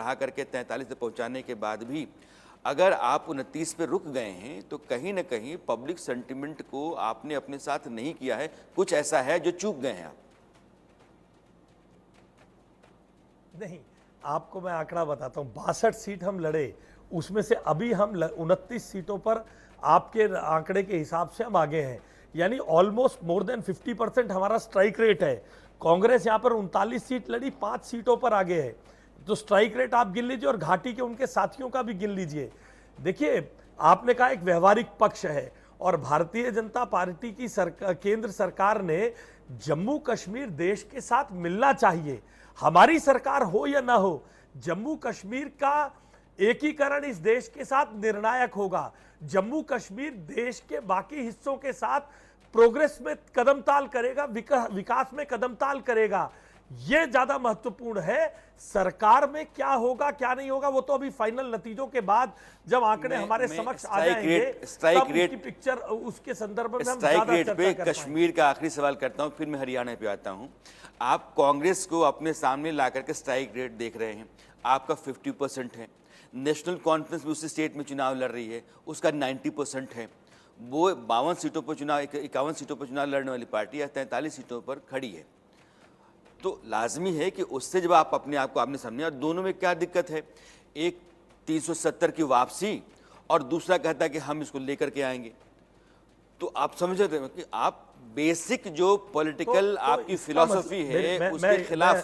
बढ़ा करके 43 तक पहुंचाने के बाद भी अगर आप 29 पे रुक गए हैं तो कहीं ना कहीं पब्लिक सेंटिमेंट को आपने अपने साथ नहीं किया है, कुछ ऐसा है जो चूक गए हैं आप। नहीं, आपको मैं आंकड़ा बताता हूं, 62 सीट हम लड़े, उसमें से अभी हम 29 सीटों पर आपके आंकड़े के हिसाब से हम आगे हैं, यानी ऑलमोस्ट मोर देन 50% हमारा स्ट्राइक रेट है। कांग्रेस यहां पर 39 सीट लड़ी, 5 सीटों पर आगे है। तो स्ट्राइक रेट आप गिन लीजिए और घाटी के उनके साथियों का भी गिन लीजिए। देखिए, आपने कहा एक व्यवहारिक पक्ष है और भारतीय जनता पार्टी की केंद्र सरकार ने जम्मू कश्मीर देश के साथ मिलना चाहिए, हमारी सरकार हो या ना हो, जम्मू कश्मीर का एकीकरण इस देश के साथ निर्णायक होगा। जम्मू कश्मीर देश के बाकी हिस्सों के साथ प्रोग्रेस में कदम ताल करेगा, विकास में कदम ताल करेगा। यह ज्यादा महत्वपूर्ण है। सरकार में क्या होगा क्या नहीं होगा वो तो अभी फाइनल नतीजों के बाद जब आंकड़े हमारे समक्ष आ जाएंगे तब उसकी पिक्चर, उसके संदर्भ में हम स्ट्राइक रेट पे कश्मीर का आखिरी सवाल करता हूं, फिर मैं हरियाणा पे आता हूं। आप कांग्रेस को अपने सामने ला करके स्ट्राइक रेट देख रहे हैं, आपका 50% है। नेशनल कॉन्फ्रेंस भी उसी स्टेट में चुनाव लड़ रही है, उसका 90% है। वो 52 सीटों पर चुनाव, 51 सीटों पर चुनाव लड़ने वाली पार्टी या 43 सीटों पर खड़ी है। तो लाजमी है कि उससे जब आप अपने आप को आपने सामने, और दोनों में क्या दिक्कत है, एक 370 की वापसी और दूसरा कहता है कि हम इसको लेकर के आएंगे। तो आप समझ रहे हैं कि आप बेसिक जो पॉलिटिकल आपकी फिलॉसफी है उसके खिलाफ।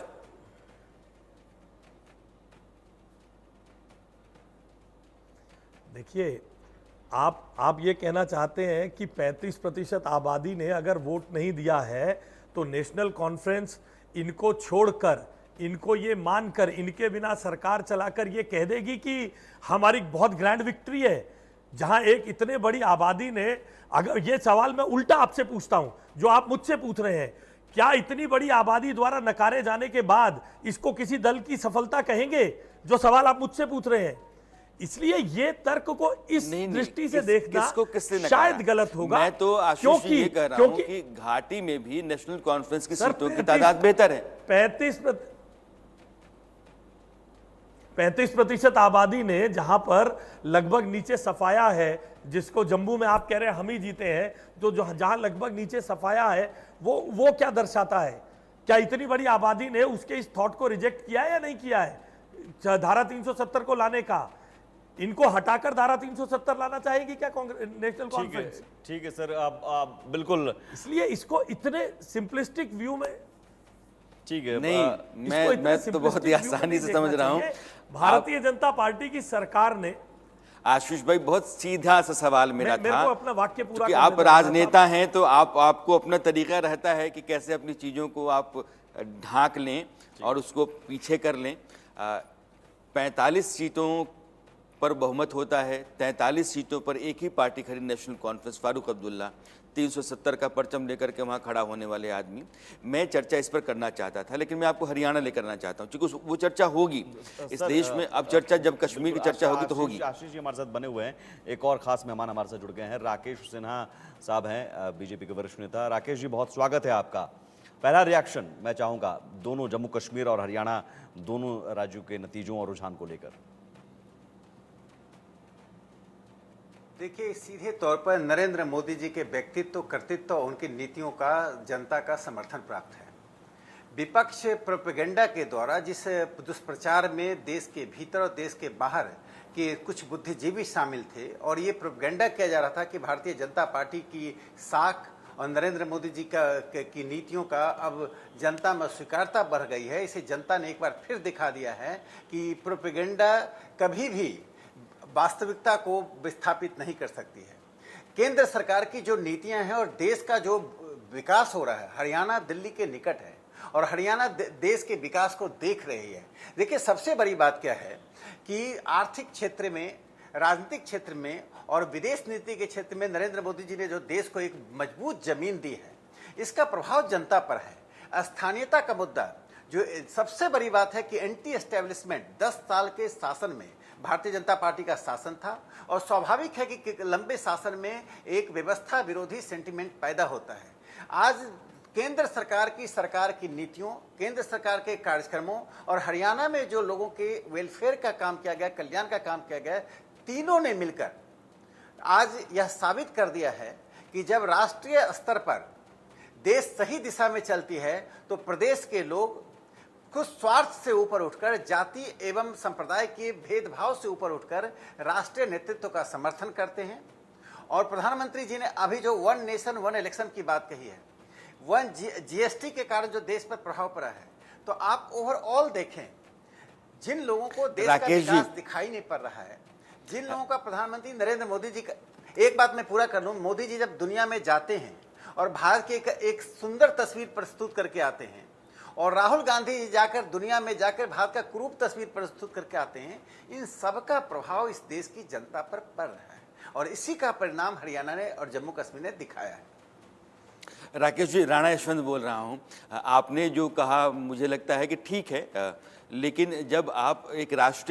देखिए, आप ये कहना चाहते हैं कि 35% आबादी ने अगर वोट नहीं दिया है तो नेशनल कॉन्फ्रेंस इनको छोड़कर, इनको ये मानकर, इनके बिना सरकार चलाकर ये कह देगी कि हमारी बहुत ग्रैंड विक्ट्री है। जहां एक इतने बड़ी आबादी ने, अगर ये सवाल मैं उल्टा आपसे पूछता हूं जो आप मुझसे पूछ रहे हैं, क्या इतनी बड़ी आबादी द्वारा नकारे जाने के बाद इसको किसी दल की सफलता कहेंगे? जो सवाल आप मुझसे पूछ रहे हैं। इसलिए ये तर्क को इस दृष्टि से देखना शायद गलत होगा। मैं तो आशीष ये कह रहा हूं कि घाटी में भी नेशनल कॉन्फ्रेंस की सीटों की तादाद बेहतर है। 35% आबादी ने, जहां पर लगभग नीचे सफाया है, जिसको जम्मू में आप कह रहे हैं हम ही जीते हैं, तो जहां लगभग नीचे सफाया है, वो क्या दर्शाता है? क्या इतनी बड़ी आबादी ने उसके इस थॉट को रिजेक्ट किया है या नहीं किया है? धारा 370 को लाने का, इनको हटाकर धारा 370 लाना चाहेगी क्या कांग्रेस, नेशनल कॉन्फ्रेंस? ठीक है सर, आप बिल्कुल, इसलिए इसको इतने सिंपलिस्टिक व्यू में, ठीक है, नहीं मैं तो बहुत ही आसानी से समझ रहा हूं। भारतीय जनता पार्टी की सरकार ने, आशीष भाई बहुत सीधा सा सवाल मेरा था, मेरे को अपना वाक्य पूरा कि आप राजनेता हैं तो आपको अपना तरीका रहता है कि कैसे अपनी चीजों को आप ढांक लें और उसको पीछे कर लें। 45 सीटों पर बहुमत होता है, 43 सीटों पर एक ही पार्टी खड़ी, नेशनल कॉन्फ्रेंस, फारूक अब्दुल्ला 370 का परचम लेकर के वहाँ खड़ा होने वाले आदमी। मैं चर्चा इस पर करना चाहता था, लेकिन मैं आपको हरियाणा लेकर आना चाहता हूँ, क्योंकि वो चर्चा होगी इस देश में। अब चर्चा जब कश्मीर की चर्चा होगी तो होगी। आशीष जी हमारे साथ बने हुए हैं, एक और खास मेहमान हमारे साथ जुड़ गए हैं, राकेश सिन्हा साहब हैं, बीजेपी के वरिष्ठ नेता। राकेश जी, बहुत स्वागत है आपका। पहला रिएक्शन मैं चाहूँगा दोनों, जम्मू कश्मीर और हरियाणा दोनों राज्यों के नतीजों और रुझान को लेकर। देखिए, सीधे तौर पर नरेंद्र मोदी जी के व्यक्तित्व, कर्तृत्व और उनकी नीतियों का जनता का समर्थन प्राप्त है। विपक्ष प्रोपेगेंडा के द्वारा जिस दुष्प्रचार में देश के भीतर और देश के बाहर के कुछ बुद्धिजीवी शामिल थे, और ये प्रोपेगेंडा किया जा रहा था कि भारतीय जनता पार्टी की साख और नरेंद्र मोदी जी की नीतियों का अब जनता में स्वीकारता बढ़ गई है। इसे जनता ने एक बार फिर दिखा दिया है कि प्रोपेगेंडा कभी भी वास्तविकता को विस्थापित नहीं कर सकती है। केंद्र सरकार की जो नीतियां हैं और देश का जो विकास हो रहा है, हरियाणा दिल्ली के निकट है और हरियाणा देश के विकास को देख रही है। देखिए, सबसे बड़ी बात क्या है कि आर्थिक क्षेत्र में, राजनीतिक क्षेत्र में और विदेश नीति के क्षेत्र में नरेंद्र मोदी जी ने जो देश को एक मजबूत जमीन दी है, इसका प्रभाव जनता पर है। स्थानीयता का मुद्दा, जो सबसे बड़ी बात है कि एंटी एस्टेब्लिशमेंट 10 साल के शासन में भारतीय जनता पार्टी का शासन था, और स्वाभाविक है कि लंबे शासन में एक व्यवस्था विरोधी सेंटिमेंट पैदा होता है। आज केंद्र सरकार की नीतियों, केंद्र सरकार के कार्यक्रमों और हरियाणा में जो लोगों के वेलफेयर का काम किया गया, कल्याण का काम किया गया, तीनों ने मिलकर आज यह साबित कर दिया है कि जब राष्ट्रीय स्तर पर देश सही दिशा में चलती है तो प्रदेश के लोग कुछ स्वार्थ से ऊपर उठकर, जाति एवं संप्रदाय के भेदभाव से ऊपर उठकर राष्ट्रीय नेतृत्व का समर्थन करते हैं। और प्रधानमंत्री जी ने अभी जो वन नेशन वन इलेक्शन की बात कही है, वन जीएसटी के कारण जो देश पर प्रभाव पड़ा है, तो आप ओवरऑल देखें, जिन लोगों को देश का राकेश जी। विकास दिखाई नहीं पड़ रहा है, जिन लोगों का प्रधानमंत्री नरेंद्र मोदी जी का, एक बात मैं पूरा कर लूं, मोदी जी जब दुनिया में जाते हैं और भारत की एक सुंदर तस्वीर प्रस्तुत करके आते हैं, और राहुल गांधी जी जाकर दुनिया में जाकर भारत का क्रूप तस्वीर प्रस्तुत करके आते हैं, इन सब का प्रभाव इस देश की जनता पर पड़ रहा है और इसी का परिणाम हरियाणा ने और जम्मू कश्मीर ने दिखाया है। राकेश जी, राणा यशवंत बोल रहा हूँ। आपने जो कहा मुझे लगता है कि ठीक है, लेकिन जब आप एक राष्ट्रीय